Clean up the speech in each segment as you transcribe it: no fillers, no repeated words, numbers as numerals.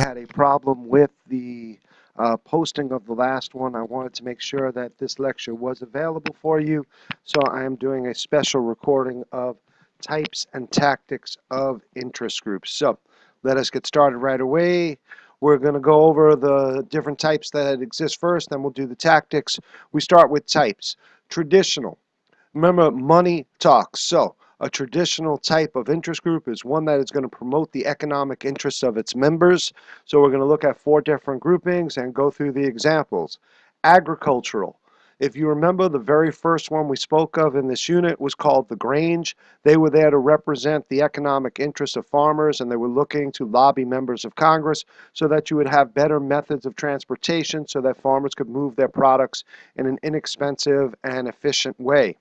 had a problem with the posting of the last one. I wanted to make sure that this lecture was available for you, so I am doing a special recording of types and tactics of interest groups. So let us get started right away. We're going to go over the different types that exist first, then we'll do the tactics. We start with types. Traditional. Remember, money talks. So a traditional type of interest group is one that is going to promote the economic interests of its members. So we're going to look at 4 different groupings and go through the examples. Agricultural. If you remember, the very first one we spoke of in this unit was called the Grange. They were there to represent the economic interests of farmers, and they were looking to lobby members of Congress so that you would have better methods of transportation so that farmers could move their products in an inexpensive and efficient way.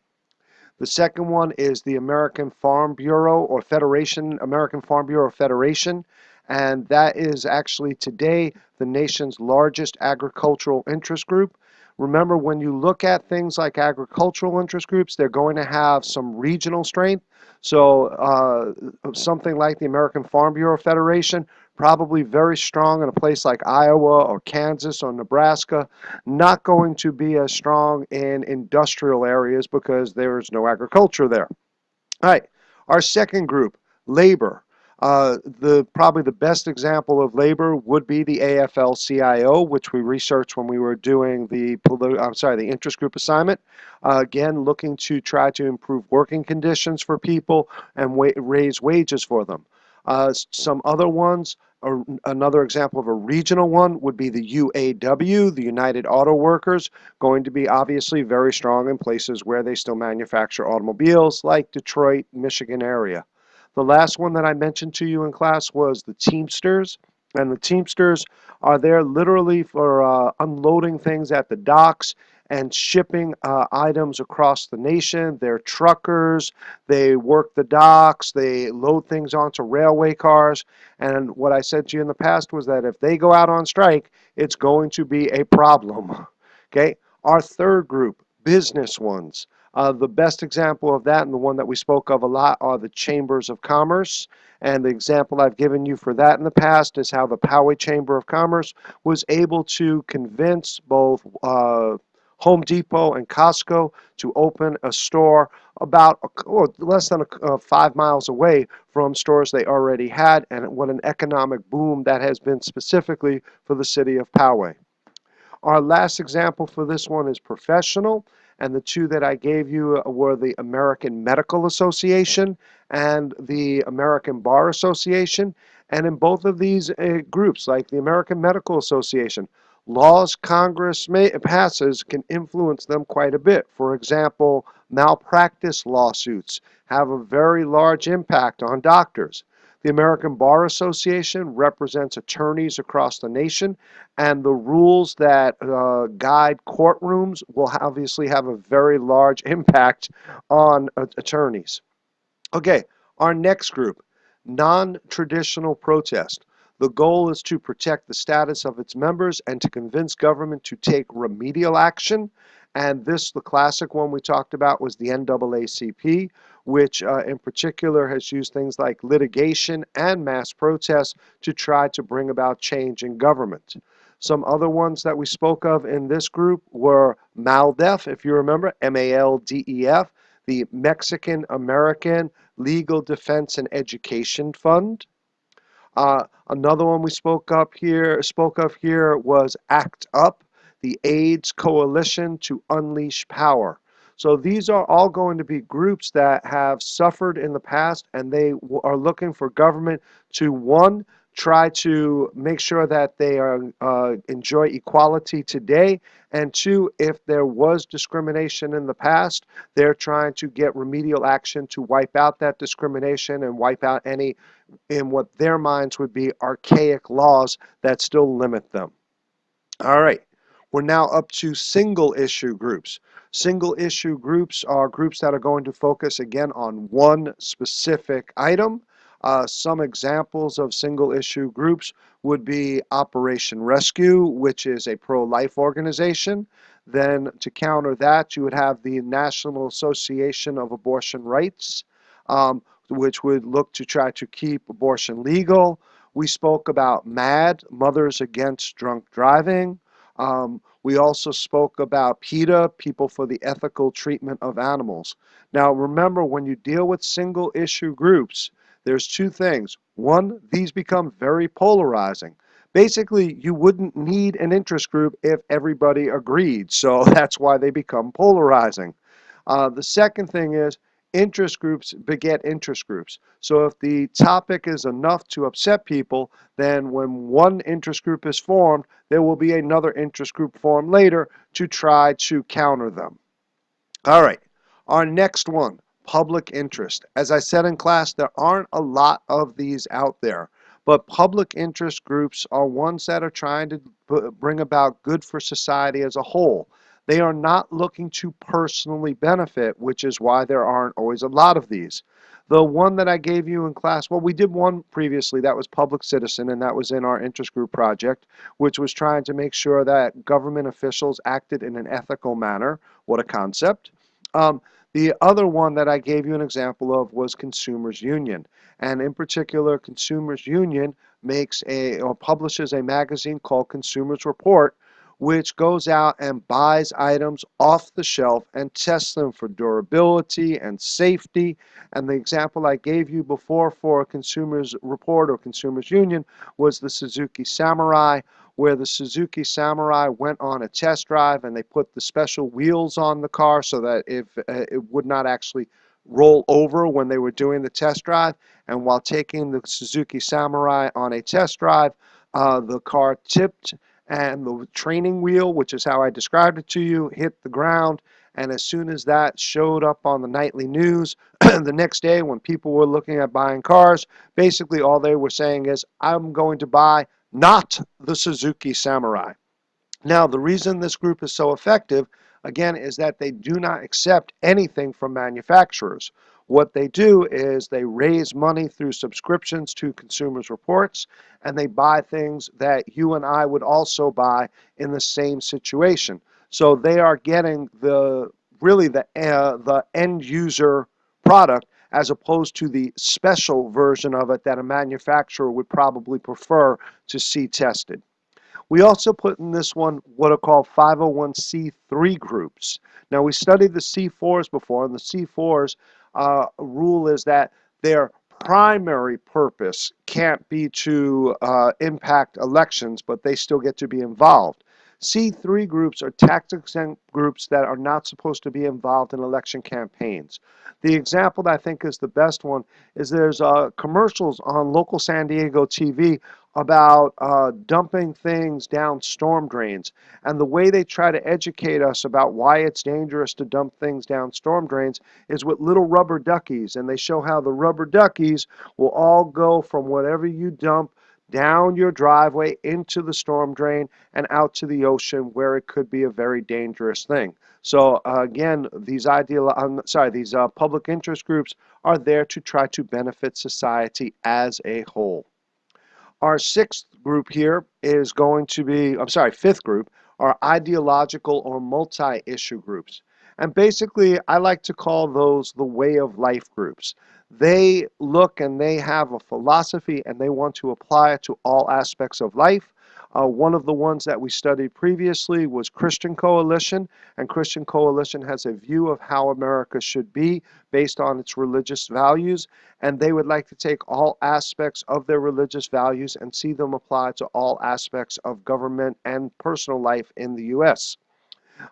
The second one is the American Farm Bureau or Federation, American Farm Bureau Federation, and that is actually today the nation's largest agricultural interest group. Remember, when you look at things like agricultural interest groups, they're going to have some regional strength. So something like the American Farm Bureau Federation, probably very strong in a place like Iowa or Kansas or Nebraska, not going to be as strong in industrial areas because there's no agriculture there. All right, our second group, labor. Probably the best example of labor would be the AFL-CIO, which we researched when we were doing the interest group assignment. Again, looking to try to improve working conditions for people and raise wages for them. Some other ones, another example of a regional one would be the UAW, the United Auto Workers, going to be obviously very strong in places where they still manufacture automobiles, like Detroit, Michigan area. The last one that I mentioned to you in class was the Teamsters, and the Teamsters are there literally for unloading things at the docks and shipping items across the nation. They're truckers, they work the docks, they load things onto railway cars, and what I said to you in the past was that if they go out on strike, it's going to be a problem. Okay, our third group, business ones. The best example of that, and the one that we spoke of a lot, are the chambers of commerce. And the example I've given you for that in the past is how the Poway Chamber of Commerce was able to convince both Home Depot and Costco to open a store about less than 5 miles away from stores they already had, and what an economic boom that has been specifically for the city of Poway. Our last example for this one is professional, and the 2 that I gave you were the American Medical Association and the American Bar Association. And in both of these groups, like the American Medical Association, laws Congress passes can influence them quite a bit. For example, malpractice lawsuits have a very large impact on doctors. The American Bar Association represents attorneys across the nation, and the rules that guide courtrooms will obviously have a very large impact on attorneys. Okay, our next group, non-traditional protest. The goal is to protect the status of its members and to convince government to take remedial action. And this, the classic one we talked about, was the NAACP, which in particular has used things like litigation and mass protests to try to bring about change in government. Some other ones that we spoke of in this group were MALDEF, if you remember, MALDEF, the Mexican American Legal Defense and Education Fund. Another one we spoke of here was ACT UP, the AIDS Coalition to Unleash Power. So these are all going to be groups that have suffered in the past, and they are looking for government to, one, try to make sure that they enjoy equality today, and 2, if there was discrimination in the past, they're trying to get remedial action to wipe out that discrimination and wipe out any, in what their minds would be, archaic laws that still limit them. All right, we're now up to single issue groups. Single issue groups are groups that are going to focus again on one specific item. Some examples of single issue groups would be Operation Rescue, which is a pro-life organization. Then to counter that, you would have the National Association of Abortion Rights, which would look to try to keep abortion legal. We spoke about MAD, Mothers Against Drunk Driving. We also spoke about PETA, People for the Ethical Treatment of Animals. Now, remember, when you deal with single issue groups, there's two things. One, these become very polarizing. Basically, you wouldn't need an interest group if everybody agreed, so that's why they become polarizing. The second thing is interest groups beget interest groups. So if the topic is enough to upset people, then when one interest group is formed, there will be another interest group formed later to try to counter them. All right, our next one, public interest. As I said in class, there aren't a lot of these out there, but public interest groups are ones that are trying to bring about good for society as a whole. They are not looking to personally benefit, which is why there aren't always a lot of these. The one that I gave you in class, well, we did one previously, that was Public Citizen, and that was in our interest group project, which was trying to make sure that government officials acted in an ethical manner. What a concept. Um, the other one that I gave you an example of was Consumers Union. And in particular, Consumers Union makes or publishes a magazine called Consumers Report, which goes out and buys items off the shelf and tests them for durability and safety. And the example I gave you before for Consumers Report or Consumers Union was the Suzuki Samurai, where the Suzuki Samurai went on a test drive and they put the special wheels on the car so that it would not actually roll over when they were doing the test drive. And while taking the Suzuki Samurai on a test drive, the car tipped and the training wheel, which is how I described it to you, hit the ground. And as soon as that showed up on the nightly news, the next day when people were looking at buying cars, basically all they were saying is, I'm going to buy not the Suzuki Samurai. Now, the reason this group is so effective, again, is that they do not accept anything from manufacturers. What they do is they raise money through subscriptions to Consumers Reports, and they buy things that you and I would also buy in the same situation. So they are getting the end user product as opposed to the special version of it that a manufacturer would probably prefer to see tested. We also put in this one what are called 501c3 groups. Now, we studied the C4s before, and the C4s rule is that their primary purpose can't be to impact elections, but they still get to be involved. C3 groups are tax-exempt groups that are not supposed to be involved in election campaigns. The example that I think is the best one is there's commercials on local San Diego TV about dumping things down storm drains. And the way they try to educate us about why it's dangerous to dump things down storm drains is with little rubber duckies. And they show how the rubber duckies will all go from whatever you dump down your driveway into the storm drain and out to the ocean where it could be a very dangerous thing. So again, these public interest groups are there to try to benefit society as a whole. Our sixth group here is going to be, fifth group, are ideological or multi-issue groups. And basically, I like to call those the way of life groups. They look and they have a philosophy and they want to apply it to all aspects of life. One of the ones that we studied previously was Christian Coalition, and Christian Coalition has a view of how America should be based on its religious values, and they would like to take all aspects of their religious values and see them applied to all aspects of government and personal life in the U.S.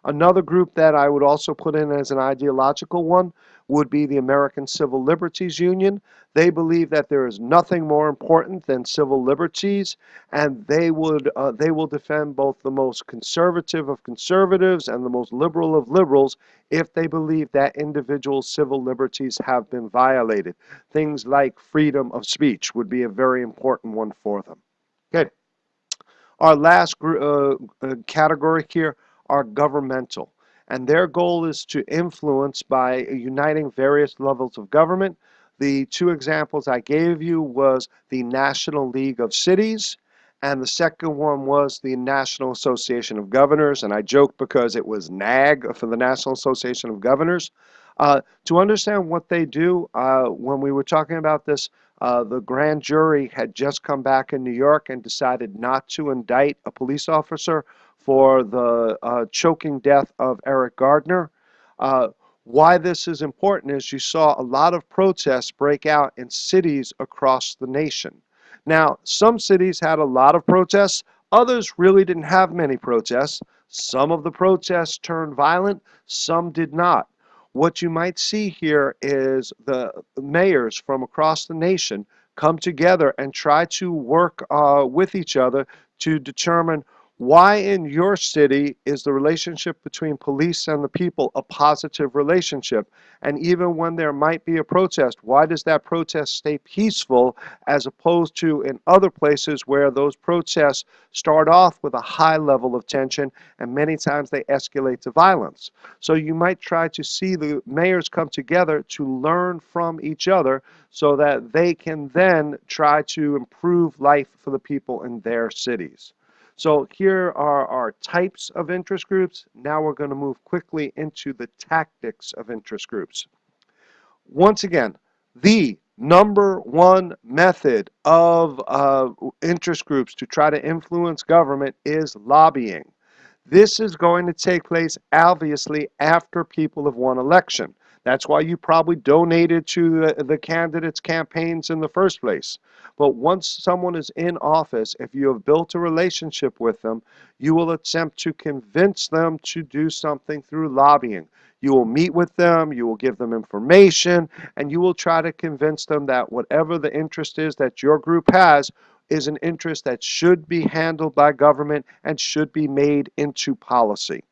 Another group that I would also put in as an ideological one would be the American Civil Liberties Union. They believe that there is nothing more important than civil liberties, and they will defend both the most conservative of conservatives and the most liberal of liberals if they believe that individual civil liberties have been violated. Things like freedom of speech would be a very important one for them. Okay. Our last category here are governmental, and their goal is to influence by uniting various levels of government. The two examples I gave you was the National League of Cities, and the second one was the National Association of Governors, and I joke because it was NAG for the National Association of Governors. To understand what they do, when we were talking about this The grand jury had just come back in New York and decided not to indict a police officer for the choking death of Eric Gardner. Uh, why this is important is you saw a lot of protests break out in cities across the nation. Now, some cities had a lot of protests, others really didn't have many protests. Some of the protests turned violent, some did not. What you might see here is the mayors from across the nation come together and try to work with each other to determine why in your city is the relationship between police and the people a positive relationship? And even when there might be a protest, why does that protest stay peaceful as opposed to in other places where those protests start off with a high level of tension and many times they escalate to violence? So you might try to see the mayors come together to learn from each other so that they can then try to improve life for the people in their cities. So here are our types of interest groups. Now we're going to move quickly into the tactics of interest groups. Once again, the number one method of interest groups to try to influence government is lobbying. This is going to take place obviously after people have won election. That's why you probably donated to the candidates' campaigns in the first place. But once someone is in office, if you have built a relationship with them, you will attempt to convince them to do something through lobbying. You will meet with them, you will give them information, and you will try to convince them that whatever the interest is that your group has is an interest that should be handled by government and should be made into policy.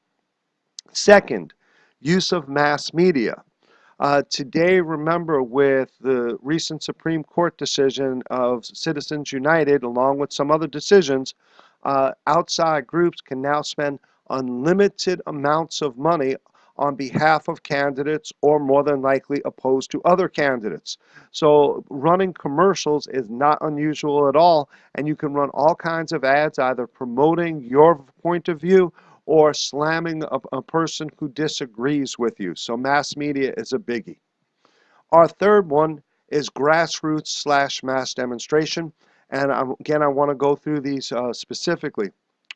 Second, use of mass media. Today, remember, with the recent Supreme Court decision of Citizens United, along with some other decisions, outside groups can now spend unlimited amounts of money on behalf of candidates or more than likely opposed to other candidates. So running commercials is not unusual at all, and you can run all kinds of ads either promoting your point of view or slamming a person who disagrees with you. So mass media is a biggie. Our third one is grassroots slash mass demonstration. And again, I want to go through these specifically.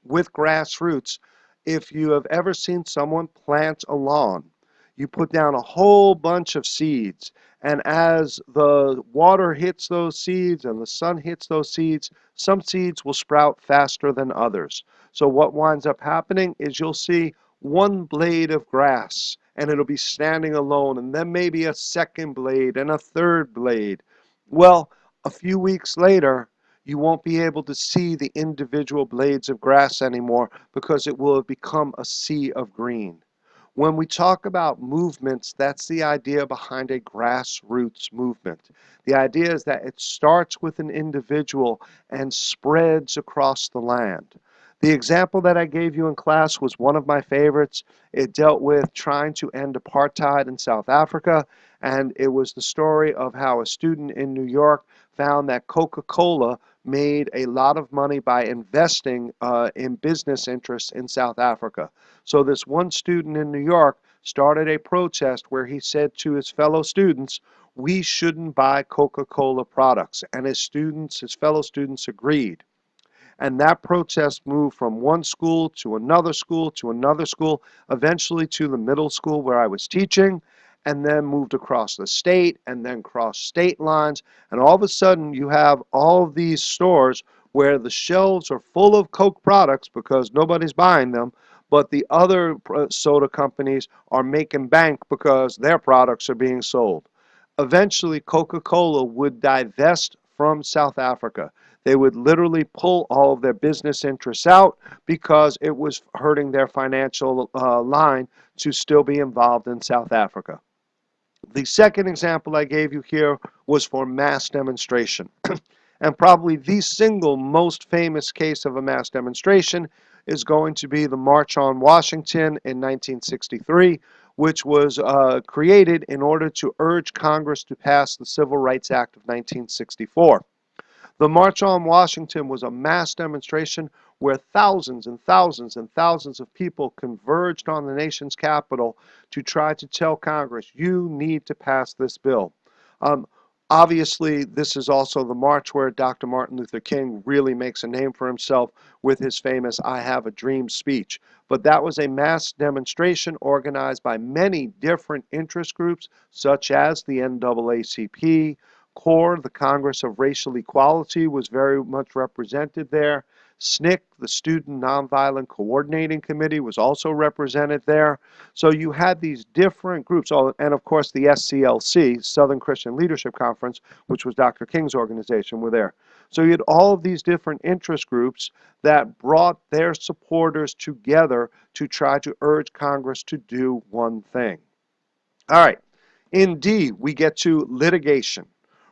With grassroots, if you have ever seen someone plant a lawn, you put down a whole bunch of seeds. And as the water hits those seeds and the sun hits those seeds, some seeds will sprout faster than others. So what winds up happening is you'll see one blade of grass and it'll be standing alone, and then maybe a second blade and a third blade. Well, a few weeks later, you won't be able to see the individual blades of grass anymore because it will have become a sea of green. When we talk about movements, that's the idea behind a grassroots movement. The idea is that it starts with an individual and spreads across the land. The example that I gave you in class was one of my favorites. It dealt with trying to end apartheid in South Africa, and it was the story of how a student in New York found that Coca-Cola made a lot of money by investing in business interests in South Africa. So this one student in New York started a protest where he said to his fellow students, we shouldn't buy Coca-Cola products. And his fellow students agreed. And that protest moved from one school to another school to another school, eventually to the middle school where I was teaching, and then moved across the state and then crossed state lines. And all of a sudden, you have all of these stores where the shelves are full of Coke products because nobody's buying them, but the other soda companies are making bank because their products are being sold. Eventually, Coca-Cola would divest from South Africa. They would literally pull all of their business interests out because it was hurting their financial line to still be involved in South Africa. The second example I gave you here was for mass demonstration. And probably the single most famous case of a mass demonstration is going to be the March on Washington in 1963, which was created in order to urge Congress to pass the Civil Rights Act of 1964. The March on Washington was a mass demonstration where thousands and thousands and thousands of people converged on the nation's capital to try to tell Congress, you need to pass this bill. Obviously, this is also the march where Dr. Martin Luther King really makes a name for himself with his famous I Have a Dream speech. But that was a mass demonstration organized by many different interest groups, such as the NAACP, CORE, the Congress of Racial Equality, was very much represented there. SNCC, the Student Nonviolent Coordinating Committee, was also represented there. So you had these different groups, and of course the SCLC, Southern Christian Leadership Conference, which was Dr. King's organization, were there. So you had all of these different interest groups that brought their supporters together to try to urge Congress to do one thing. All right, in D, we get to litigation.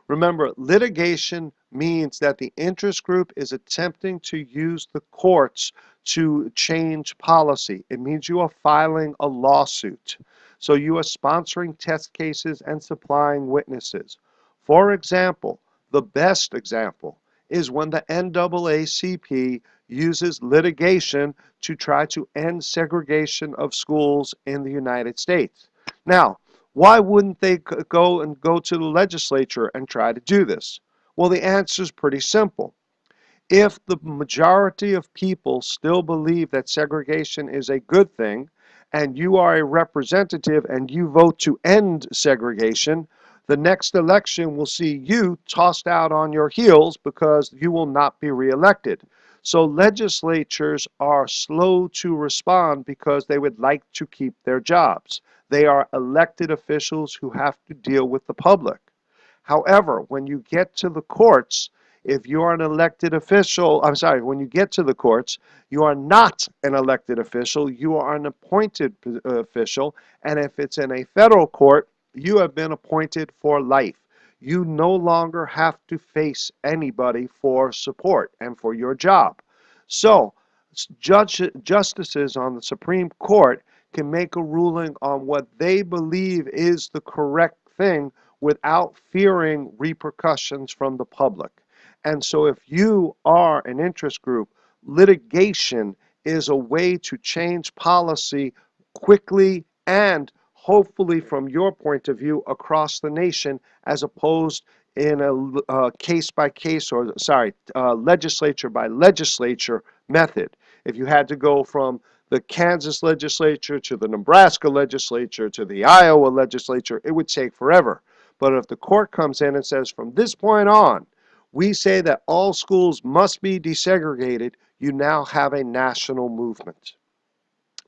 Remember, litigation means that the interest group is attempting to use the courts to change policy. It means you are filing a lawsuit. So you are sponsoring test cases and supplying witnesses. For example, the best example is when the NAACP uses litigation to try to end segregation of schools in the United States. Now, why wouldn't they go to the legislature and try to do this? Well, the answer is pretty simple. If the majority of people still believe that segregation is a good thing, and you are a representative and you vote to end segregation, the next election will see you tossed out on your heels because you will not be reelected. So legislatures are slow to respond because they would like to keep their jobs. They are elected officials who have to deal with the public. However, when you get to the courts, if you're an elected official, when you get to the courts, you are not an elected official, you are an appointed official, and if it's in a federal court, you have been appointed for life. You no longer have to face anybody for support and for your job. So, justices on the Supreme Court can make a ruling on what they believe is the correct thing without fearing repercussions from the public. And so if you are an interest group, litigation is a way to change policy quickly and hopefully from your point of view across the nation as opposed in a case by case or legislature by legislature method. If you had to go from the Kansas legislature to the Nebraska legislature to the Iowa legislature, it would take forever. But if the court comes in and says from this point on, we say that all schools must be desegregated, you now have a national movement.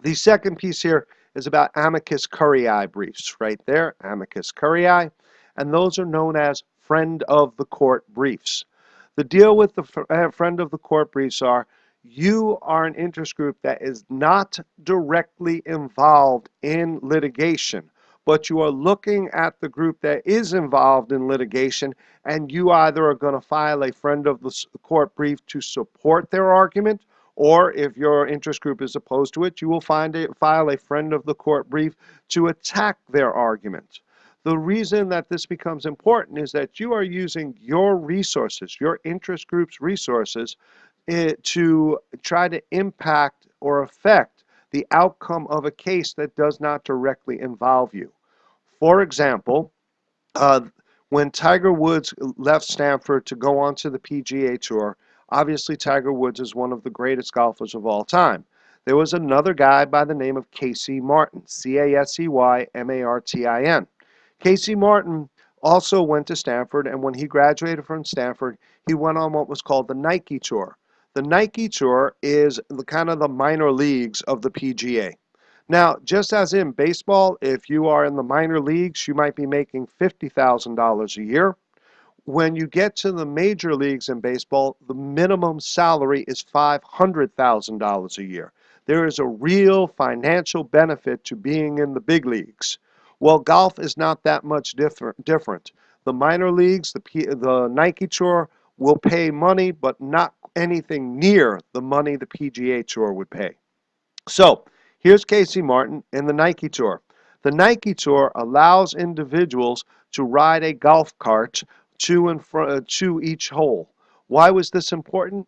The second piece here is about amicus curiae briefs, right there, amicus curiae, and those are known as friend of the court briefs. The deal with the friend of the court briefs are you are an interest group that is not directly involved in litigation, but you are looking at the group that is involved in litigation, and you either are going to file a friend of the court brief to support their argument, or if your interest group is opposed to it, you will file a friend of the court brief to attack their argument. The reason that this becomes important is that you are using your resources, your interest group's resources, to try to impact or affect the outcome of a case that does not directly involve you. For example, when Tiger Woods left Stanford to go on to the PGA Tour, obviously Tiger Woods is one of the greatest golfers of all time. There was another guy by the name of Casey Martin, Caseymartin. Casey Martin also went to Stanford, and when he graduated from Stanford, he went on what was called the Nike Tour. The Nike Tour is kind of the minor leagues of the PGA. Now, just as in baseball, if you are in the minor leagues, you might be making $50,000 a year. When you get to the major leagues in baseball, the minimum salary is $500,000 a year. There is a real financial benefit to being in the big leagues. Well, golf is not that much different. The minor leagues, the Nike Tour, will pay money, but not anything near the money the PGA Tour would pay. So, here's Casey Martin in the Nike Tour. The Nike Tour allows individuals to ride a golf cart to each hole. Why was this important?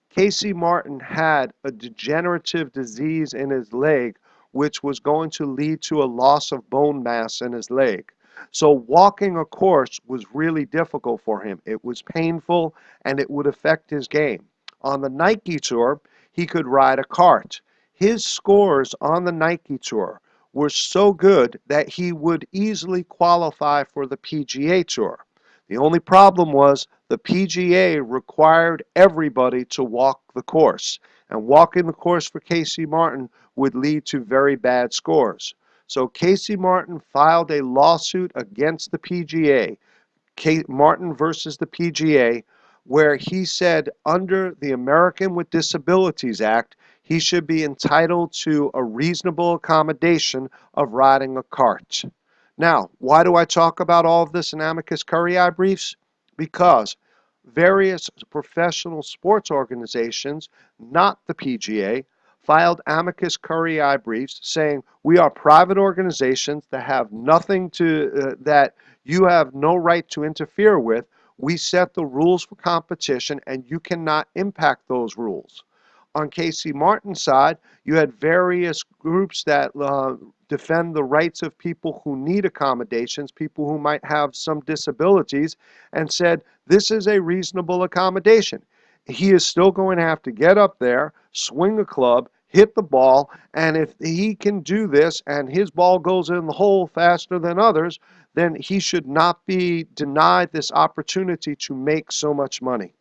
Casey Martin had a degenerative disease in his leg, which was going to lead to a loss of bone mass in his leg. So walking a course was really difficult for him. It was painful and it would affect his game. On the Nike Tour, he could ride a kart. His scores on the Nike Tour were so good that he would easily qualify for the PGA Tour. The only problem was the PGA required everybody to walk the course, and walking the course for Casey Martin would lead to very bad scores. So Casey Martin filed a lawsuit against the PGA, Martin versus the PGA, where he said under the American with Disabilities Act, he should be entitled to a reasonable accommodation of riding a cart. Now, why do I talk about all of this in amicus curiae briefs? Because various professional sports organizations, not the PGA, filed amicus curiae briefs saying we are private organizations that have nothing to, that you have no right to interfere with. We set the rules for competition and you cannot impact those rules. On Casey Martin's side, you had various groups that defend the rights of people who need accommodations, people who might have some disabilities, and said this is a reasonable accommodation. He is still going to have to get up there, swing a club, hit the ball, and if he can do this and his ball goes in the hole faster than others, then he should not be denied this opportunity to make so much money.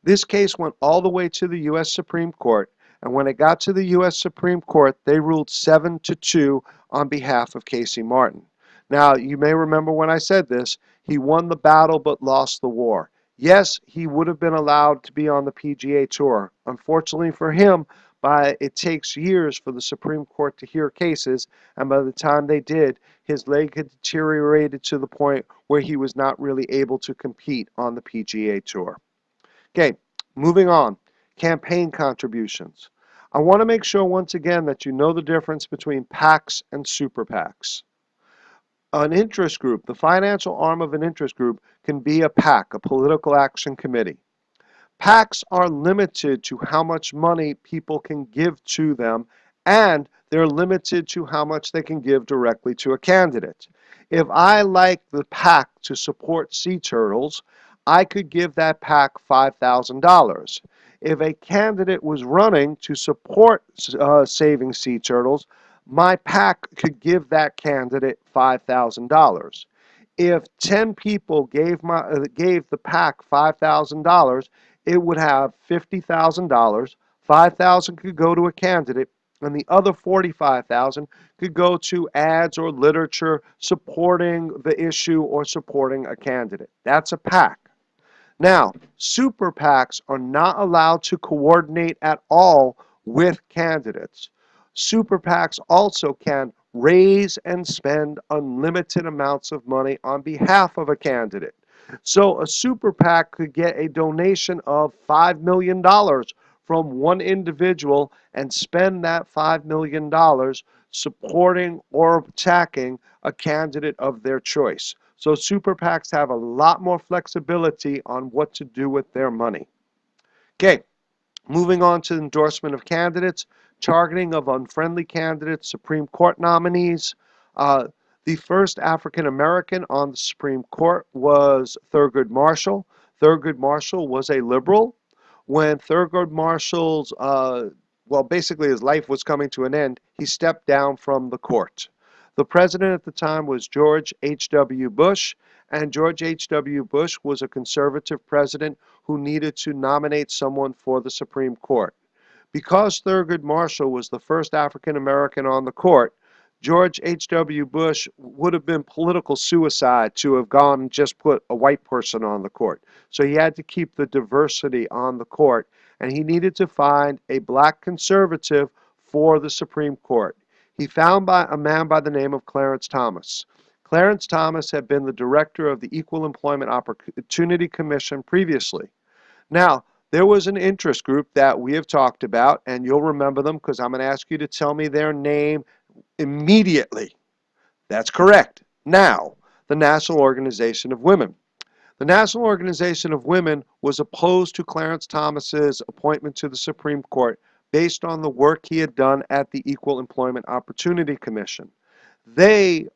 This case went all the way to the U.S. Supreme Court, and when it got to the U.S. Supreme Court, they ruled 7-2 on behalf of Casey Martin. Now, you may remember when I said this, he won the battle but lost the war. Yes, he would have been allowed to be on the PGA Tour. Unfortunately for him, it takes years for the Supreme Court to hear cases, and by the time they did, his leg had deteriorated to the point where he was not really able to compete on the PGA Tour. Okay, moving on. Campaign contributions. I want to make sure once again that you know the difference between PACs and super PACs. An interest group, the financial arm of an interest group, can be a PAC, a political action committee. PACs are limited to how much money people can give to them, and they're limited to how much they can give directly to a candidate. If I like the PAC to support sea turtles, I could give that PAC $5,000. If a candidate was running to support saving sea turtles, my PAC could give that candidate $5,000. If 10 people gave the PAC $5,000, it would have $50,000. 5,000 could go to a candidate, and the other 45,000 could go to ads or literature supporting the issue or supporting a candidate. That's a PAC. Now, super PACs are not allowed to coordinate at all with candidates. Super PACs also can raise and spend unlimited amounts of money on behalf of a candidate. So a super PAC could get a donation of $5 million from one individual and spend that $5 million supporting or attacking a candidate of their choice. So super PACs have a lot more flexibility on what to do with their money. Okay, moving on to endorsement of candidates, targeting of unfriendly candidates, Supreme Court nominees. The first African American on the Supreme Court was Thurgood Marshall. Thurgood Marshall was a liberal. When Thurgood Marshall's, basically his life was coming to an end, he stepped down from the court. The president at the time was George H.W. Bush, and George H.W. Bush was a conservative president who needed to nominate someone for the Supreme Court. Because Thurgood Marshall was the first African American on the court, George H.W. Bush would have been political suicide to have gone and just put a white person on the court. So he had to keep the diversity on the court, and he needed to find a black conservative for the Supreme Court. He found a man by the name of Clarence Thomas. Clarence Thomas had been the director of the Equal Employment Opportunity Commission previously. Now, there was an interest group that we have talked about, and you'll remember them because I'm going to ask you to tell me their name immediately. That's correct. Now, the National Organization of Women. The National Organization of Women was opposed to Clarence Thomas's appointment to the Supreme Court based on the work he had done at the Equal Employment Opportunity Commission. They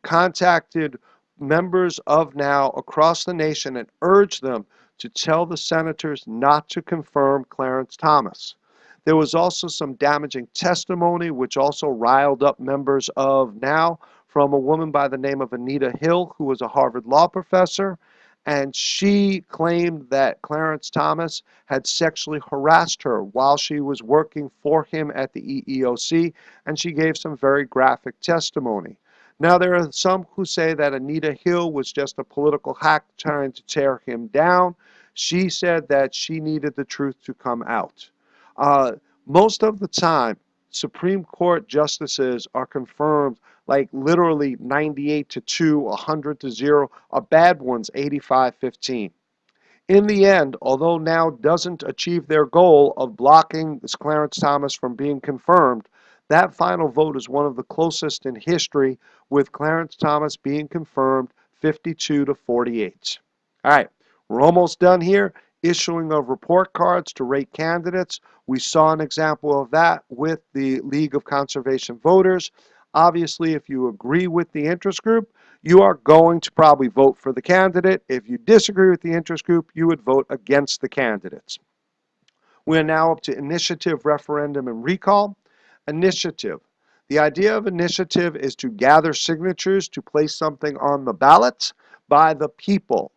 contacted members of NOW across the nation and urged them to tell the senators not to confirm Clarence Thomas. There was also some damaging testimony, which also riled up members of NOW, from a woman by the name of Anita Hill, who was a Harvard law professor, and she claimed that Clarence Thomas had sexually harassed her while she was working for him at the EEOC, and she gave some very graphic testimony. Now, there are some who say that Anita Hill was just a political hack trying to tear him down. She said that she needed the truth to come out. Uh, Most of the time, Supreme Court justices are confirmed like literally 98 to 2, 100 to 0, a bad one's 85-15. In the end, although NOW doesn't achieve their goal of blocking Clarence Thomas from being confirmed, that final vote is one of the closest in history, with Clarence Thomas being confirmed 52 to 48. All right, we're almost done here. Issuing of report cards to rate candidates. We saw an example of that with the League of Conservation Voters. Obviously, if you agree with the interest group, you are going to probably vote for the candidate. If you disagree with the interest group, you would vote against the candidates. We are now up to initiative, referendum, and recall. Initiative. The idea of initiative is to gather signatures to place something on the ballot by the people.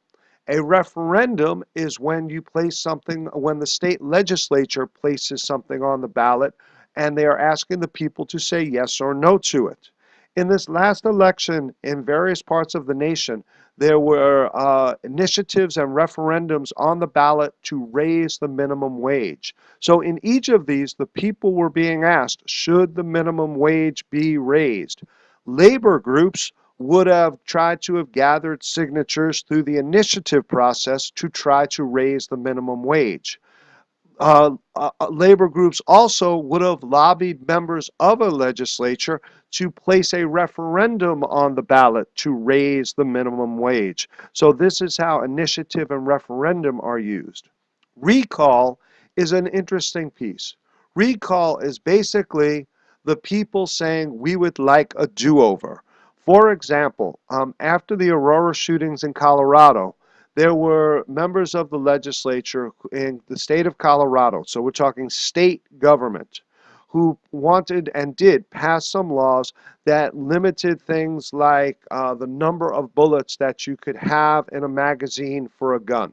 A referendum is when you place something, when the state legislature places something on the ballot and they are asking the people to say yes or no to it. In this last election in various parts of the nation, there were initiatives and referendums on the ballot to raise the minimum wage. So in each of these, the people were being asked, should the minimum wage be raised? Labor groups would have tried to have gathered signatures through the initiative process to try to raise the minimum wage. Labor groups also would have lobbied members of a legislature to place a referendum on the ballot to raise the minimum wage. So this is how initiative and referendum are used. Recall is an interesting piece. Recall is basically the people saying we would like a do-over. For example, after the Aurora shootings in Colorado, there were members of the legislature in the state of Colorado, so we're talking state government, who wanted and did pass some laws that limited things like the number of bullets that you could have in a magazine for a gun.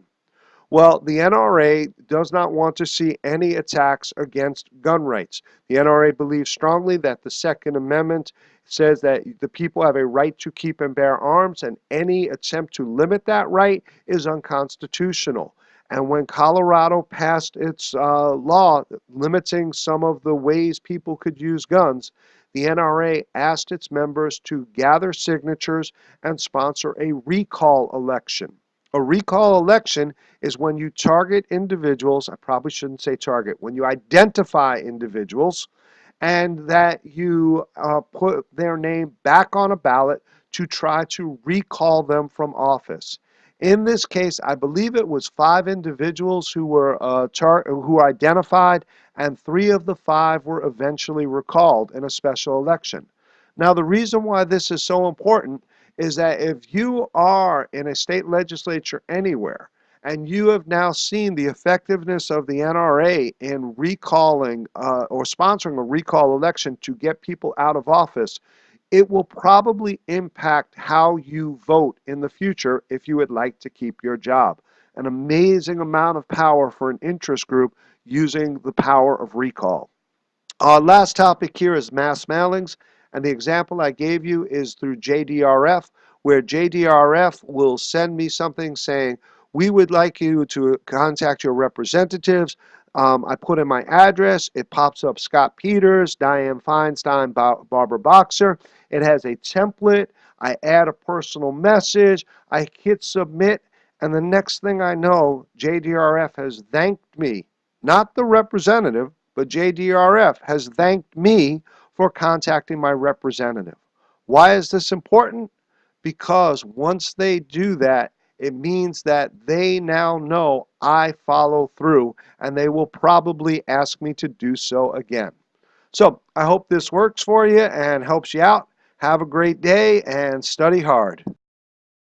Well, the NRA does not want to see any attacks against gun rights. The NRA believes strongly that the Second Amendment says that the people have a right to keep and bear arms, and any attempt to limit that right is unconstitutional. And when Colorado passed its law limiting some of the ways people could use guns, the NRA asked its members to gather signatures and sponsor a recall election. A recall election is when you target individuals, I probably shouldn't say target, when you identify individuals and that you put their name back on a ballot to try to recall them from office. In this case, I believe it was 5 individuals who were who identified, and 3 of the 5 were eventually recalled in a special election. Now, the reason why this is so important is that if you are in a state legislature anywhere and you have now seen the effectiveness of the NRA in recalling or sponsoring a recall election to get people out of office, it will probably impact how you vote in the future if you would like to keep your job. An amazing amount of power for an interest group using the power of recall. Our last topic here is mass mailings, and the example I gave you is through JDRF, where JDRF will send me something saying, we would like you to contact your representatives. I put in my address. It pops up Scott Peters, Dianne Feinstein, Barbara Boxer. It has a template. I add a personal message. I hit submit, and the next thing I know, JDRF has thanked me, not the representative, but JDRF has thanked me for contacting my representative. Why is this important? Because once they do that, it means that they now know I follow through, and they will probably ask me to do so again. So I hope this works for you and helps you out. Have a great day and study hard.